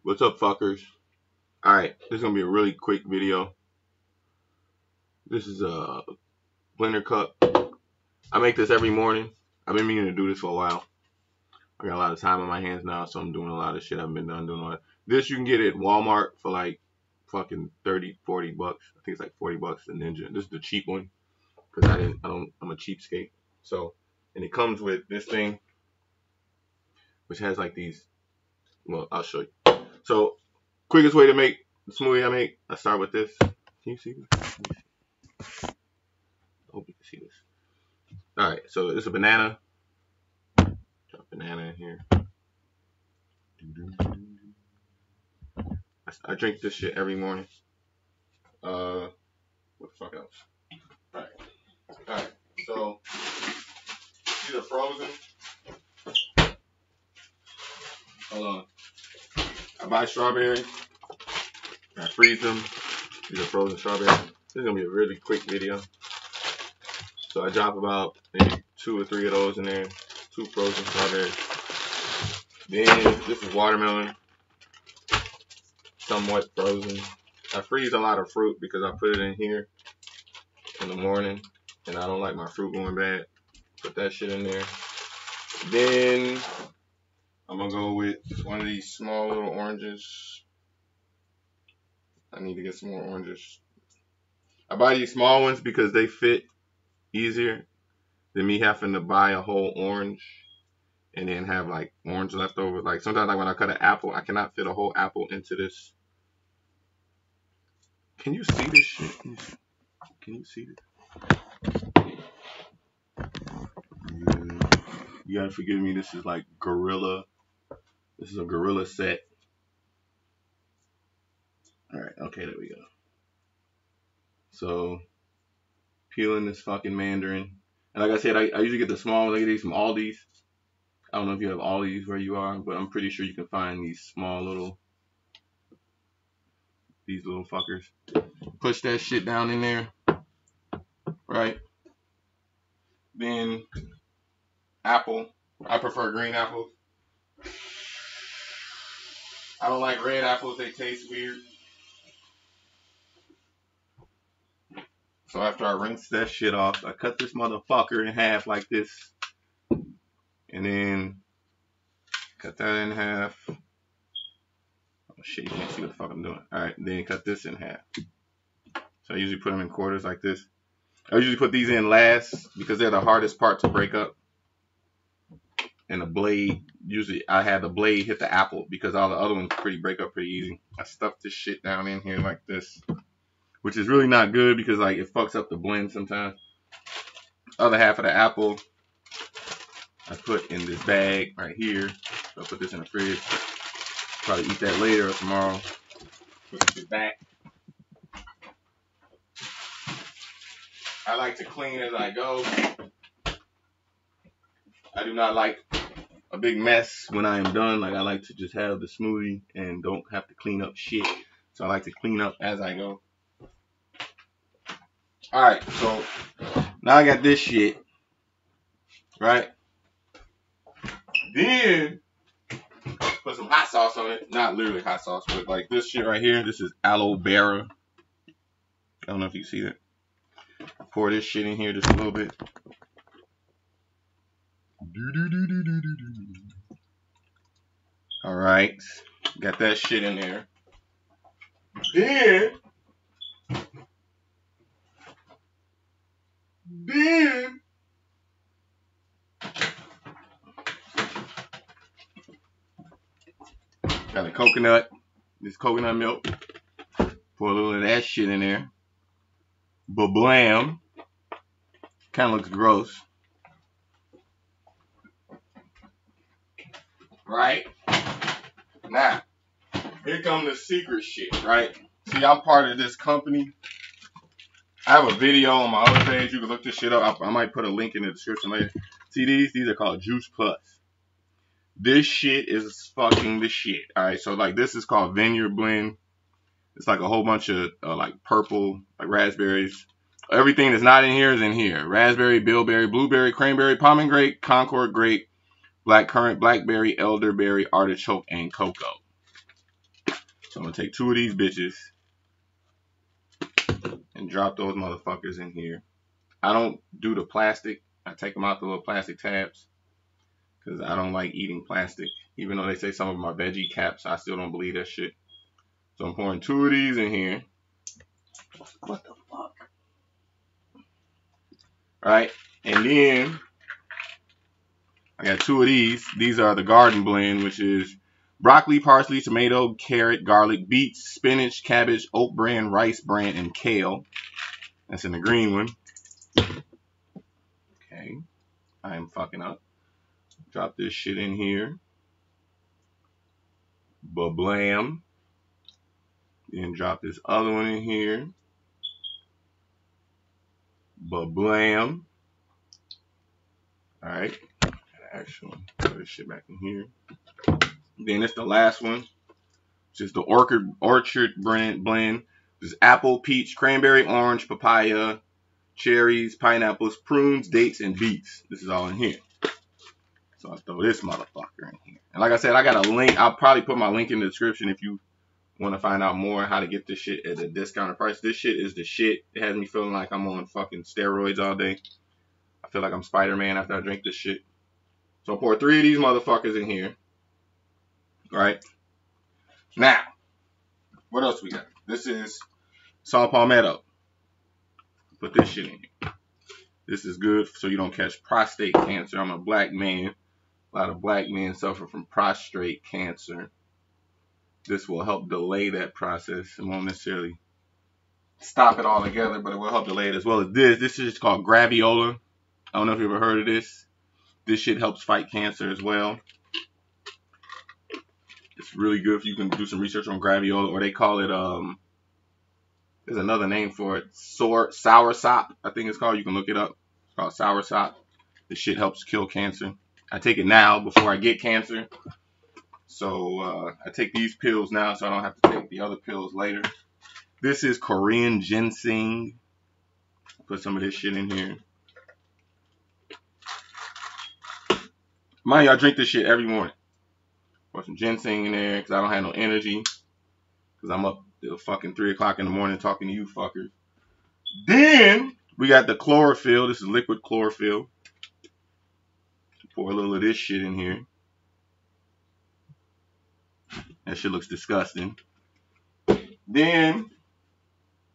What's up, fuckers? Alright, this is gonna be a really quick video. This is a blender cup. I make this every morning. I've been meaning to do this for a while. I got a lot of time on my hands now, so I'm doing a lot of shit I haven't been done doing. All that. This you can get at Walmart for like fucking 30, 40 bucks. I think it's like 40 bucks the Ninja. This is the cheap one because I'm a cheapskate. So, and it comes with this thing, which has like these. Well, I'll show you. So, quickest way to make the smoothie I make, I start with this. Can you see this? I hope you can see this. Alright, so it's a banana. Drop banana in here. I drink this shit every morning. What the fuck else? Alright, so these are frozen. Hold on. I buy strawberries. I freeze them. These are frozen strawberries. This is gonna be a really quick video. So I drop about maybe 2 or 3 of those in there. 2 frozen strawberries. Then this is watermelon. Somewhat frozen. I freeze a lot of fruit because I put it in here in the morning and I don't like my fruit going bad. Put that shit in there. Then I'm gonna go with one of these small little oranges. I need to get some more oranges. I buy these small ones because they fit easier than me having to buy a whole orange and then have like orange left over. Like sometimes like when I cut an apple, I cannot fit a whole apple into this. Can you see this shit? Can you see this? Yeah. You gotta forgive me, this is like Gorilla. This is a Gorilla set. Alright, okay, there we go. So, peeling this fucking mandarin. And like I said, I usually get the small ones. I get these from Aldi's. I don't know if you have Aldi's where you are, but I'm pretty sure you can find these small little, these little fuckers. Push that shit down in there. Right? Then, apple. I prefer green apples. I don't like red apples, they taste weird. So after I rinse that shit off, I cut this motherfucker in half like this. And then cut that in half. Oh shit, you can't see what the fuck I'm doing. Alright, then cut this in half. So I usually put them in quarters like this. I usually put these in last because they're the hardest part to break up. And the blade, usually I have the blade hit the apple because all the other ones break up pretty easy. I stuff this shit down in here like this, which is really not good because like it fucks up the blend sometimes. Other half of the apple I put in this bag right here. So I put this in the fridge. Probably eat that later or tomorrow. Put this shit back. I like to clean as I go. I do not like a big mess when I am done. Like I like to just have the smoothie and don't have to clean up shit. So I like to clean up as I go. Alright, so now I got this shit. Right? Then put some hot sauce on it. Not literally hot sauce, but like this shit right here. This is aloe vera. I don't know if you see that. Pour this shit in here just a little bit. Alright. Got that shit in there. Then got a coconut. This coconut milk. Pour a little of that shit in there. Ba-blam. Kind of looks gross. Right? Now, here comes the secret shit, right? See, I'm part of this company. I have a video on my other page. You can look this shit up. I might put a link in the description later. See these? These are called Juice Plus. This shit is fucking the shit. Alright, so like this is called Vineyard Blend. It's like a whole bunch of like purple, like raspberries, Everything that's not in here is in here. Raspberry, bilberry, blueberry, cranberry, pomegranate, Concord grape, blackcurrant, blackberry, elderberry, artichoke, and cocoa. So I'm going to take 2 of these bitches and drop those motherfuckers in here. I don't do the plastic. I take them out the little plastic tabs because I don't like eating plastic. Even though they say some of them are veggie caps, I still don't believe that shit. So I'm pouring 2 of these in here. What the fuck? Right? And then I got 2 of these. These are the garden blend, which is broccoli, parsley, tomato, carrot, garlic, beets, spinach, cabbage, oat bran, rice bran, and kale. That's in the green one. Okay. I am fucking up. Drop this shit in here. Ba-blam. Then drop this other one in here. Ba-blam. Alright. Actually, put this shit back in here. Then it's the last one, which is the orchard blend. This is apple, peach, cranberry, orange, papaya, cherries, pineapples, prunes, dates, and beets. This is all in here. So I'll throw this motherfucker in here. And like I said, I got a link. I'll probably put my link in the description if you want to find out more how to get this shit at a discounted price. This shit is the shit. It has me feeling like I'm on fucking steroids all day. I feel like I'm Spider-Man after I drink this shit. So I'll pour 3 of these motherfuckers in here. Right? Now, what else we got? This is saw palmetto. Put this shit in here. This is good so you don't catch prostate cancer. I'm a black man. A lot of black men suffer from prostate cancer. This will help delay that process. It won't necessarily stop it all together, but it will help delay it as well as this. This is called Graviola. I don't know if you've ever heard of this. This shit helps fight cancer as well. It's really good if you can do some research on Graviola, or they call it, there's another name for it, soursop, I think it's called. You can look it up. It's called soursop. This shit helps kill cancer. I take it now before I get cancer. So I take these pills now so I don't have to take the other pills later. This is Korean ginseng. Put some of this shit in here. Mind you, I drink this shit every morning. Put some ginseng in there because I don't have no energy. Because I'm up till fucking 3 o'clock in the morning talking to you fuckers. Then we got the chlorophyll. This is liquid chlorophyll. Pour a little of this shit in here. That shit looks disgusting. Then,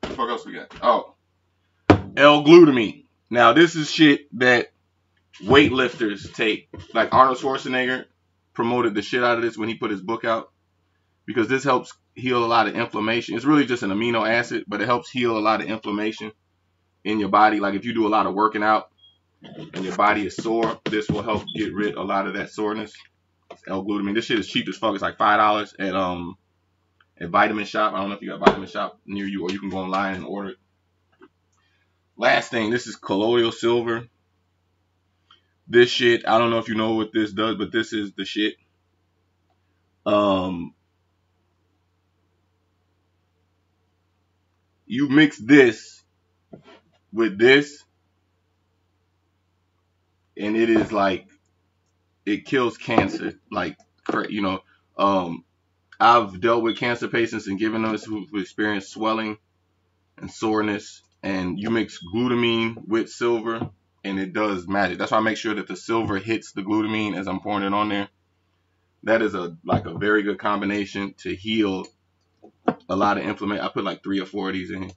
what the fuck else we got? Oh, L-glutamine. Now, this is shit that weightlifters take. Like Arnold Schwarzenegger promoted the shit out of this when he put his book out. Because this helps heal a lot of inflammation. It's really just an amino acid, but it helps heal a lot of inflammation in your body. Like if you do a lot of working out and your body is sore, this will help get rid of a lot of that soreness. It's L-glutamine. This shit is cheap as fuck. It's like $5 at Vitamin Shop. I don't know if you got Vitamin Shop near you, or you can go online and order it. Last thing, this is colloidal silver. This shit, I don't know if you know what this does, but this is the shit. You mix this with this, and it is like, it kills cancer. Like, you know, I've dealt with cancer patients and given those who've experienced swelling and soreness, and you mix glutamine with silver, and it does magic. That's why I make sure that the silver hits the glutamine as I'm pouring it on there. That is a very good combination to heal a lot of inflammation. I put like 3 or 4 of these in here.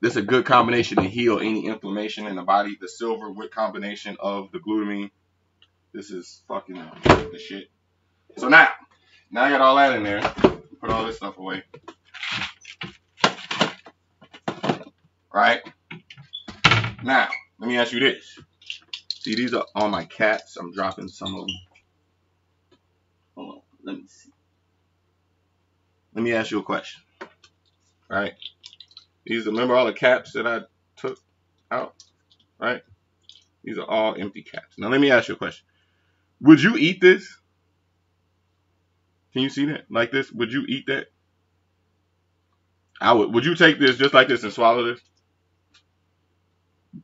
This is a good combination to heal any inflammation in the body. The silver with combination of the glutamine. This is fucking the shit. So now I got all that in there. Put all this stuff away. Right? Now, let me ask you this. See, these are all my caps. I'm dropping some of them. Hold on. Let me see. Let me ask you a question. Right? These, remember all the caps that I took out? Right? These are all empty caps. Now, let me ask you a question. Would you eat this? Can you see that? Like this? Would you eat that? I would. Would you take this just like this and swallow this?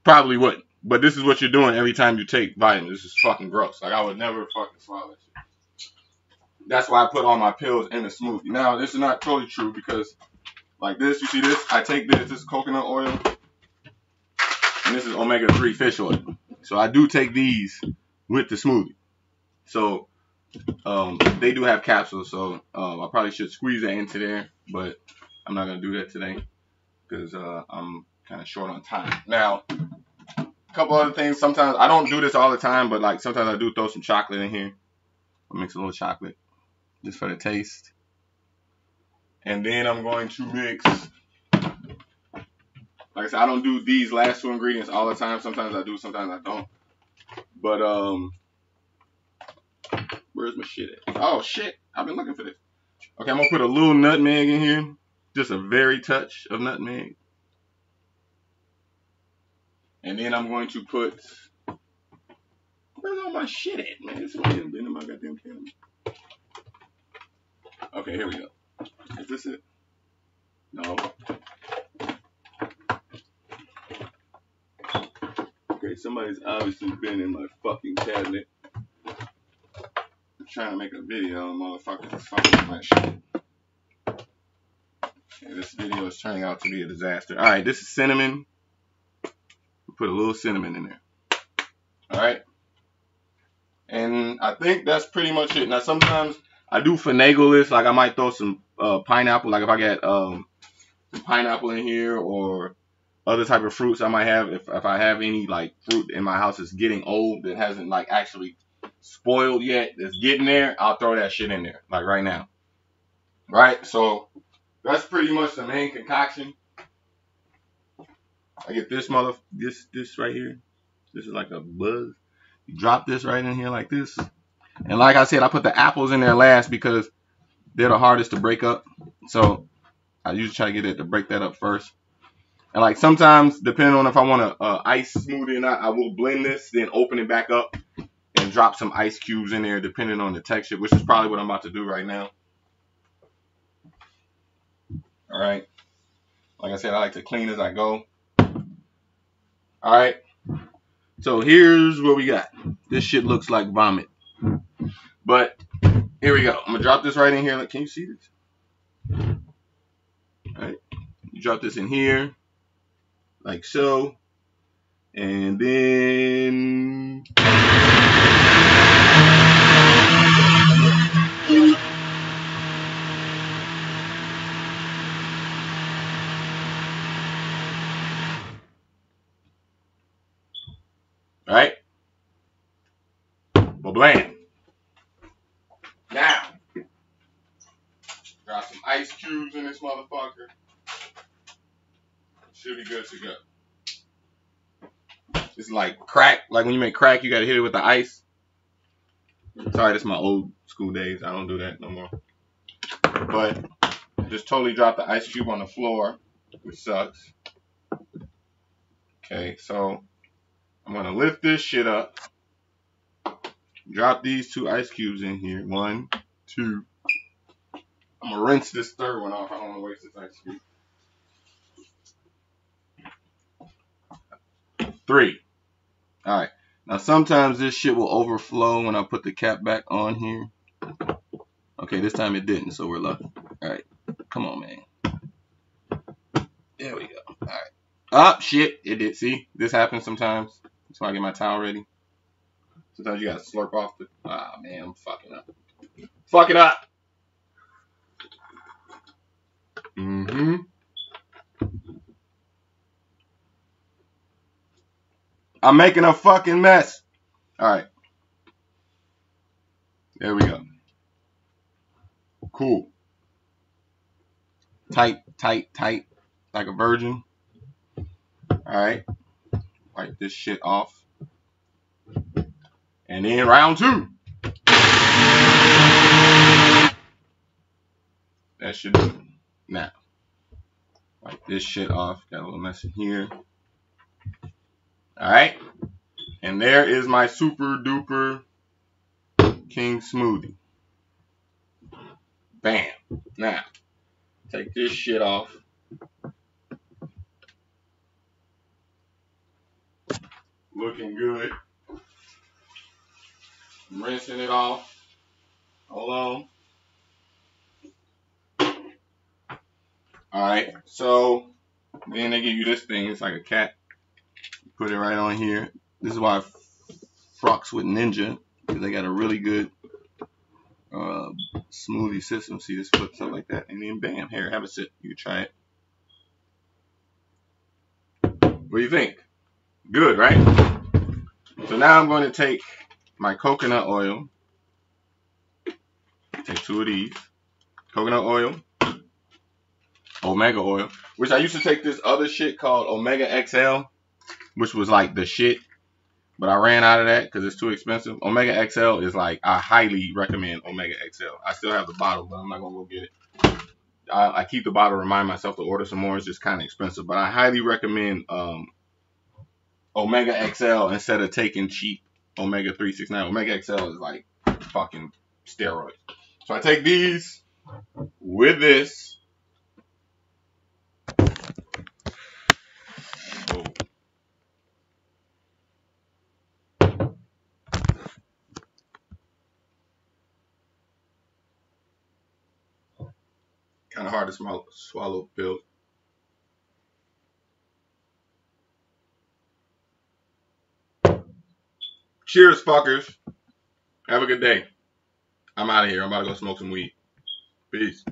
Probably wouldn't. But this is what you're doing every time you take vitamins. This is fucking gross. Like, I would never fucking swallow that shit. That's why I put all my pills in the smoothie. Now, this is not totally true because, like this, you see this? I take this. This is coconut oil. And this is omega-3 fish oil. So I do take these with the smoothie. So they do have capsules. So I probably should squeeze that into there. But I'm not going to do that today because I'm kind of short on time. Now, a couple other things. Sometimes I don't do this all the time, but like sometimes I do throw some chocolate in here. I'll mix a little chocolate just for the taste. And then I'm going to mix, like I said, I don't do these last two ingredients all the time. Sometimes I do, sometimes I don't. But where's my shit at? Oh shit, I've been looking for this. Okay, I'm gonna put a little nutmeg in here. Just a very touch of nutmeg. And then I'm going to put, where's all my shit at, man? Somebody has been in my goddamn camera. Okay, here we go. Is this it? No. Okay, somebody's obviously been in my fucking cabinet. I'm trying to make a video, motherfuckers is fucking my shit. Okay, this video is turning out to be a disaster. Alright, this is cinnamon. Put a little cinnamon in there. Alright. And I think that's pretty much it. Now sometimes I do finagle this, like I might throw some pineapple, like if I get some pineapple in here or other type of fruits I might have. If I have any like fruit in my house that's getting old that hasn't like actually spoiled yet, that's getting there, I'll throw that shit in there, like right now. Right? So that's pretty much the main concoction. I get this this right here. This is like a buzz. You drop this right in here like this. And like I said, I put the apples in there last because they're the hardest to break up. So I usually try to get it to break that up first. And like sometimes, depending on if I want a ice smoothie or not, I will blend this, then open it back up and drop some ice cubes in there, depending on the texture, which is probably what I'm about to do right now. All right. Like I said, I like to clean as I go. All right. So here's what we got. This shit looks like vomit. But here we go. I'm going to drop this right in here. Like, can you see this? All right. You drop this in here. Like so. And then... All right. Blam. Now, drop some ice cubes in this motherfucker. Should be good to go. It's like crack. Like when you make crack, you gotta hit it with the ice. Sorry, this is my old school days. I don't do that no more. But just totally drop the ice cube on the floor, which sucks. Okay, so I'm gonna lift this shit up. Drop these 2 ice cubes in here. 1, 2. I'm gonna rinse this third one off. I don't want to waste this ice cube. 3. All right. Now sometimes this shit will overflow when I put the cap back on here. Okay, this time it didn't, so we're lucky. All right. Come on, man. There we go. All right. Ah, shit. It did. See, this happens sometimes. That's why I get my towel ready. Sometimes you gotta slurp off the. Ah, man, I'm fucking up. Fuck it up. Mm-hmm. I'm making a fucking mess. All right. There we go. Cool. Tight, tight, tight. Like a virgin. All right. Wipe this shit off. And then round 2. That should do it. Now, wipe this shit off. Got a little mess in here. Alright. And there is my super duper king smoothie. Bam. Now, take this shit off. Looking good. I'm rinsing it off. Hold on. Alright, so then they give you this thing. It's like a cap. Put it right on here. This is why I fucks with Ninja, because they got a really good smoothie system. See, this flips up like that, and then bam, here, have a sip. You can try it. What do you think? Good, right? So now I'm going to take my coconut oil. Take 2 of these. Coconut oil. Omega oil. Which I used to take this other shit called Omega XL, which was like the shit. But I ran out of that because it's too expensive. Omega XL is like, I highly recommend Omega XL. I still have the bottle, but I'm not going to go get it. I keep the bottle, remind myself to order some more. It's just kind of expensive. But I highly recommend Omega XL instead of taking cheap Omega 369. Omega XL is like fucking steroids. So I take these with this. Oh. Kind of hard to swallow pills. Cheers, fuckers. Have a good day. I'm out of here. I'm about to go smoke some weed. Peace.